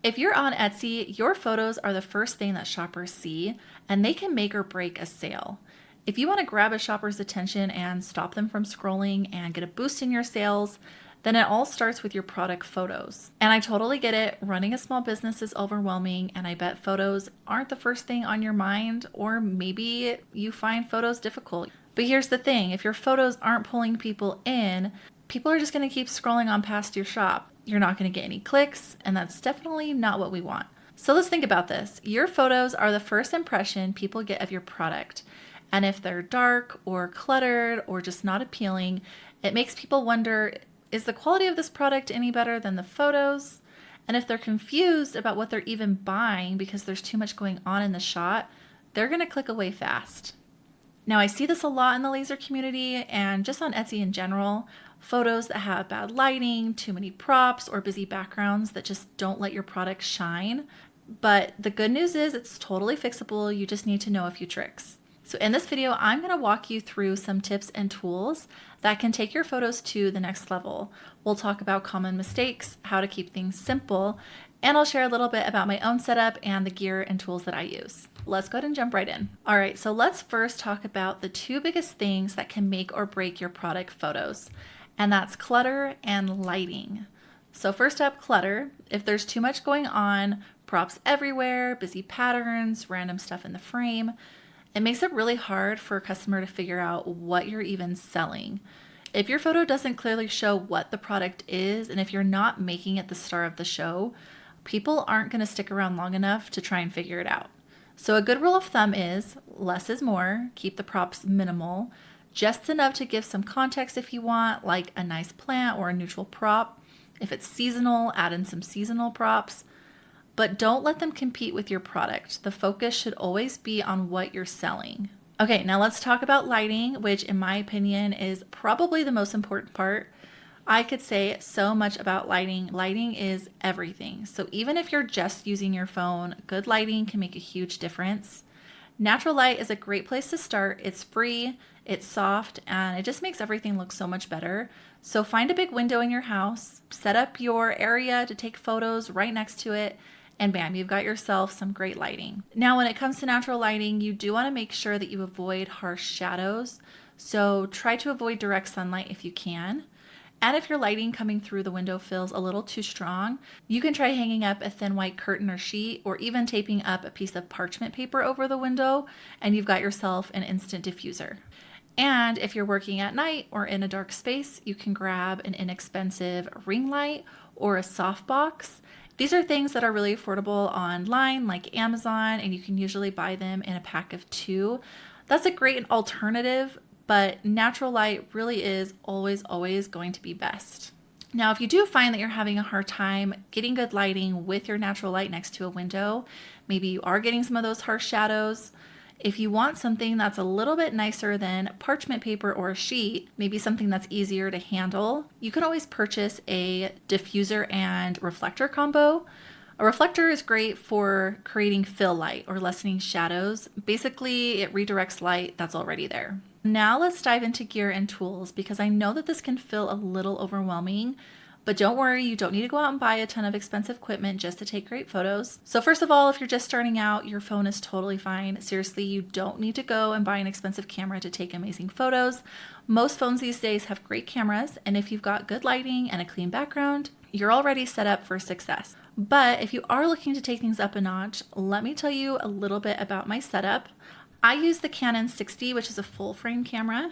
If you're on Etsy, your photos are the first thing that shoppers see, and they can make or break a sale. If you want to grab a shopper's attention and stop them from scrolling and get a boost in your sales, then it all starts with your product photos. And I totally get it. Running a small business is overwhelming, and I bet photos aren't the first thing on your mind, or maybe you find photos difficult. But here's the thing, if your photos aren't pulling people in, people are just going to keep scrolling on past your shop. You're not going to get any clicks, and that's definitely not what we want. So let's think about this. Your photos are the first impression people get of your product. And if they're dark or cluttered or just not appealing, it makes people wonder, is the quality of this product any better than the photos? And if they're confused about what they're even buying because there's too much going on in the shot, they're going to click away fast. Now, I see this a lot in the laser community and just on Etsy in general. Photos that have bad lighting, too many props, or busy backgrounds that just don't let your product shine. But the good news is it's totally fixable. You just need to know a few tricks. So in this video, I'm going to walk you through some tips and tools that can take your photos to the next level. We'll talk about common mistakes, how to keep things simple, and I'll share a little bit about my own setup and the gear and tools that I use. Let's go ahead and jump right in. All right, so let's first talk about the two biggest things that can make or break your product photos, and that's clutter and lighting. So first up, clutter. If there's too much going on, props everywhere, busy patterns, random stuff in the frame, it makes it really hard for a customer to figure out what you're even selling. If your photo doesn't clearly show what the product is, and if you're not making it the star of the show, people aren't going to stick around long enough to try and figure it out. So a good rule of thumb is less is more. Keep the props minimal, just enough to give some context if you want, like a nice plant or a neutral prop. If it's seasonal, add in some seasonal props. But don't let them compete with your product. The focus should always be on what you're selling. Okay, now let's talk about lighting, which in my opinion is probably the most important part. I could say so much about lighting. Lighting is everything. So even if you're just using your phone, good lighting can make a huge difference. Natural light is a great place to start. It's free, it's soft, and it just makes everything look so much better. So find a big window in your house, set up your area to take photos right next to it, and bam, you've got yourself some great lighting. Now, when it comes to natural lighting, you do want to make sure that you avoid harsh shadows. So try to avoid direct sunlight if you can. And if your lighting coming through the window feels a little too strong, you can try hanging up a thin white curtain or sheet, or even taping up a piece of parchment paper over the window, and you've got yourself an instant diffuser. And if you're working at night or in a dark space, you can grab an inexpensive ring light or a softbox. These are things that are really affordable online, like Amazon, and you can usually buy them in a pack of 2. That's a great alternative, but natural light really is always going to be best. Now, if you do find that you're having a hard time getting good lighting with your natural light next to a window, maybe you are getting some of those harsh shadows. If you want something that's a little bit nicer than parchment paper or a sheet, maybe something that's easier to handle, you can always purchase a diffuser and reflector combo. A reflector is great for creating fill light or lessening shadows. Basically, it redirects light that's already there. Now let's dive into gear and tools, because I know that this can feel a little overwhelming. But don't worry, you don't need to go out and buy a ton of expensive equipment just to take great photos. So first of all, if you're just starting out, your phone is totally fine. Seriously, you don't need to go and buy an expensive camera to take amazing photos. Most phones these days have great cameras, and if you've got good lighting and a clean background, you're already set up for success. But if you are looking to take things up a notch, let me tell you a little bit about my setup. I use the Canon 60, which is a full frame camera.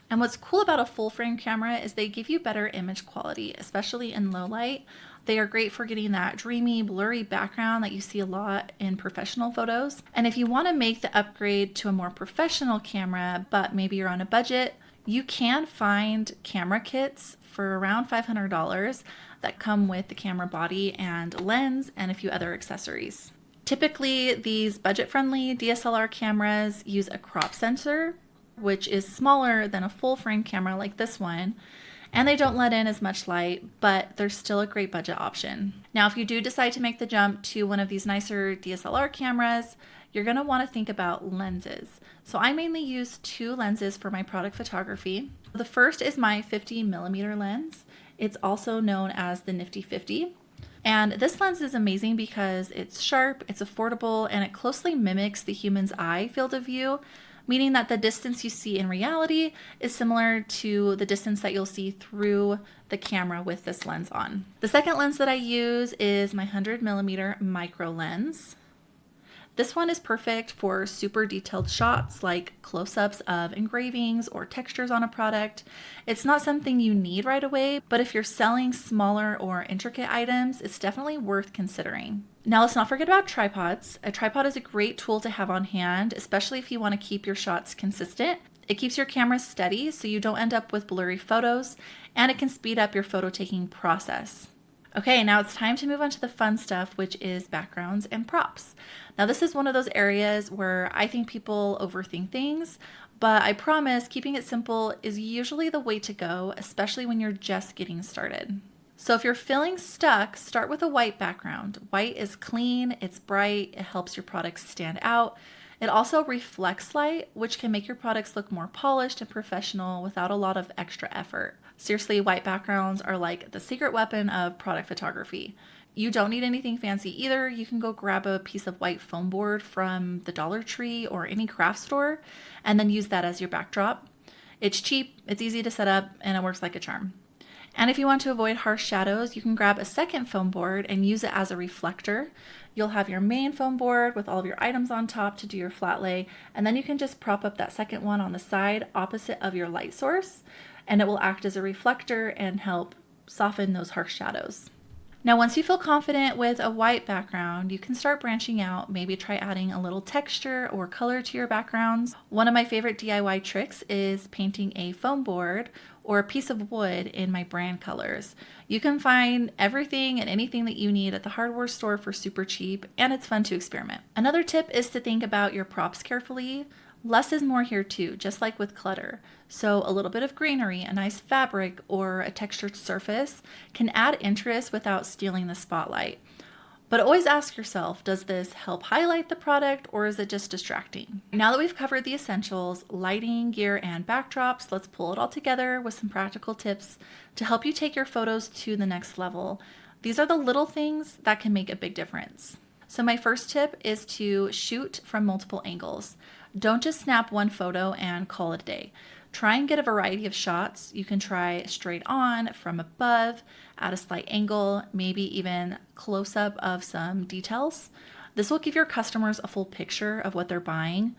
And what's cool about a full frame camera is they give you better image quality, especially in low light. They are great for getting that dreamy, blurry background that you see a lot in professional photos. And if you want to make the upgrade to a more professional camera, but maybe you're on a budget, you can find camera kits for around $500 that come with the camera body and lens and a few other accessories. Typically, these budget-friendly DSLR cameras use a crop sensor, which is smaller than a full frame camera like this one, and they don't let in as much light, but they're still a great budget option. Now, if you do decide to make the jump to one of these nicer DSLR cameras, you're going to want to think about lenses. So I mainly use 2 lenses for my product photography. The first is my 50mm lens. It's also known as the Nifty 50. And this lens is amazing because it's sharp, it's affordable, and it closely mimics the human's eye field of view, meaning that the distance you see in reality is similar to the distance that you'll see through the camera with this lens on. The second lens that I use is my 100mm micro lens. This one is perfect for super detailed shots like close-ups of engravings or textures on a product. It's not something you need right away, but if you're selling smaller or intricate items, it's definitely worth considering. Now let's not forget about tripods. A tripod is a great tool to have on hand, especially if you want to keep your shots consistent. It keeps your camera steady so you don't end up with blurry photos, and it can speed up your photo taking process. Okay, now it's time to move on to the fun stuff, which is backgrounds and props. Now, this is one of those areas where I think people overthink things, but I promise keeping it simple is usually the way to go, especially when you're just getting started. So if you're feeling stuck, start with a white background. White is clean, it's bright, it helps your products stand out. It also reflects light, which can make your products look more polished and professional without a lot of extra effort. Seriously, white backgrounds are like the secret weapon of product photography. You don't need anything fancy either. You can go grab a piece of white foam board from the Dollar Tree or any craft store and then use that as your backdrop. It's cheap, it's easy to set up, and it works like a charm. And if you want to avoid harsh shadows, you can grab a second foam board and use it as a reflector. You'll have your main foam board with all of your items on top to do your flat lay, and then you can just prop up that second one on the side opposite of your light source, and it will act as a reflector and help soften those harsh shadows. Now, once you feel confident with a white background, you can start branching out, maybe try adding a little texture or color to your backgrounds. One of my favorite DIY tricks is painting a foam board or a piece of wood in my brand colors. You can find everything and anything that you need at the hardware store for super cheap, and it's fun to experiment. Another tip is to think about your props carefully. Less is more here too, just like with clutter. So a little bit of greenery, a nice fabric, or a textured surface can add interest without stealing the spotlight. But always ask yourself, does this help highlight the product or is it just distracting? Now that we've covered the essentials, lighting, gear, and backdrops, let's pull it all together with some practical tips to help you take your photos to the next level. These are the little things that can make a big difference. So my first tip is to shoot from multiple angles. Don't just snap one photo and call it a day. Try and get a variety of shots. You can try straight on, from above, at a slight angle, maybe even close up of some details. This will give your customers a full picture of what they're buying.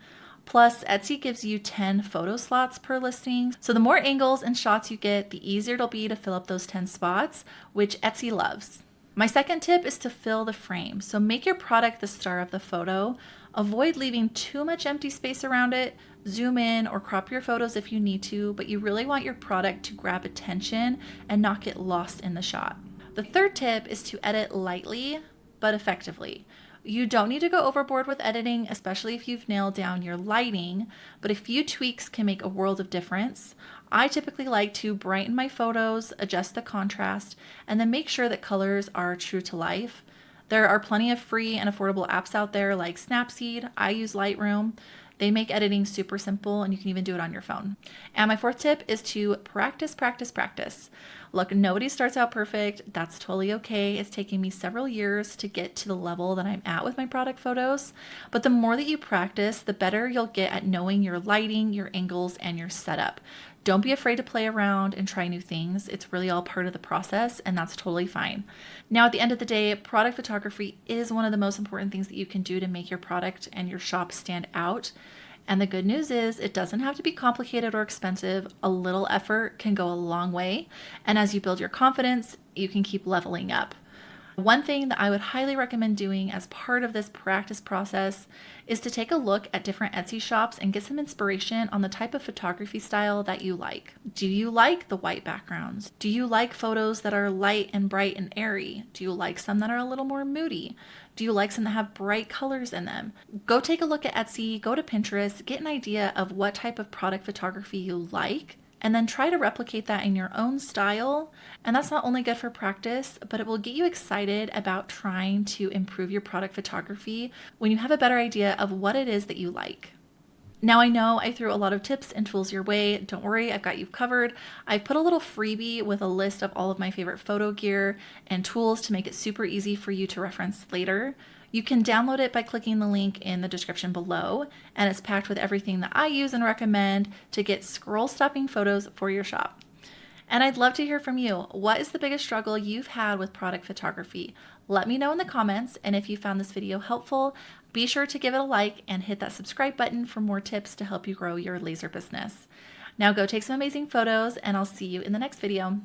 Plus, Etsy gives you 10 photo slots per listing. So the more angles and shots you get, the easier it'll be to fill up those 10 spots, which Etsy loves. My second tip is to fill the frame. So make your product the star of the photo. Avoid leaving too much empty space around it. Zoom in or crop your photos if you need to, but you really want your product to grab attention and not get lost in the shot. The third tip is to edit lightly but effectively. You don't need to go overboard with editing, especially if you've nailed down your lighting, but a few tweaks can make a world of difference. I typically like to brighten my photos, adjust the contrast, and then make sure that colors are true to life. There are plenty of free and affordable apps out there like Snapseed. I use Lightroom. They make editing super simple, and you can even do it on your phone. And my fourth tip is to practice, practice, practice. Look, nobody starts out perfect. That's totally okay. It's taken me several years to get to the level that I'm at with my product photos. But the more that you practice, the better you'll get at knowing your lighting, your angles, and your setup. Don't be afraid to play around and try new things. It's really all part of the process, and that's totally fine. Now, at the end of the day, product photography is one of the most important things that you can do to make your product and your shop stand out. And the good news is it doesn't have to be complicated or expensive. A little effort can go a long way. And as you build your confidence, you can keep leveling up. One thing that I would highly recommend doing as part of this practice process is to take a look at different Etsy shops and get some inspiration on the type of photography style that you like. Do you like the white backgrounds? Do you like photos that are light and bright and airy? Do you like some that are a little more moody? Do you like some that have bright colors in them? Go take a look at Etsy, go to Pinterest, get an idea of what type of product photography you like, and then try to replicate that in your own style. And that's not only good for practice, but it will get you excited about trying to improve your product photography when you have a better idea of what it is that you like. Now I know I threw a lot of tips and tools your way. Don't worry, I've got you covered. I've put a little freebie with a list of all of my favorite photo gear and tools to make it super easy for you to reference later. You can download it by clicking the link in the description below, and it's packed with everything that I use and recommend to get scroll stopping photos for your shop. And I'd love to hear from you. What is the biggest struggle you've had with product photography? Let me know in the comments, and if you found this video helpful, be sure to give it a like and hit that subscribe button for more tips to help you grow your laser business. Now go take some amazing photos, and I'll see you in the next video.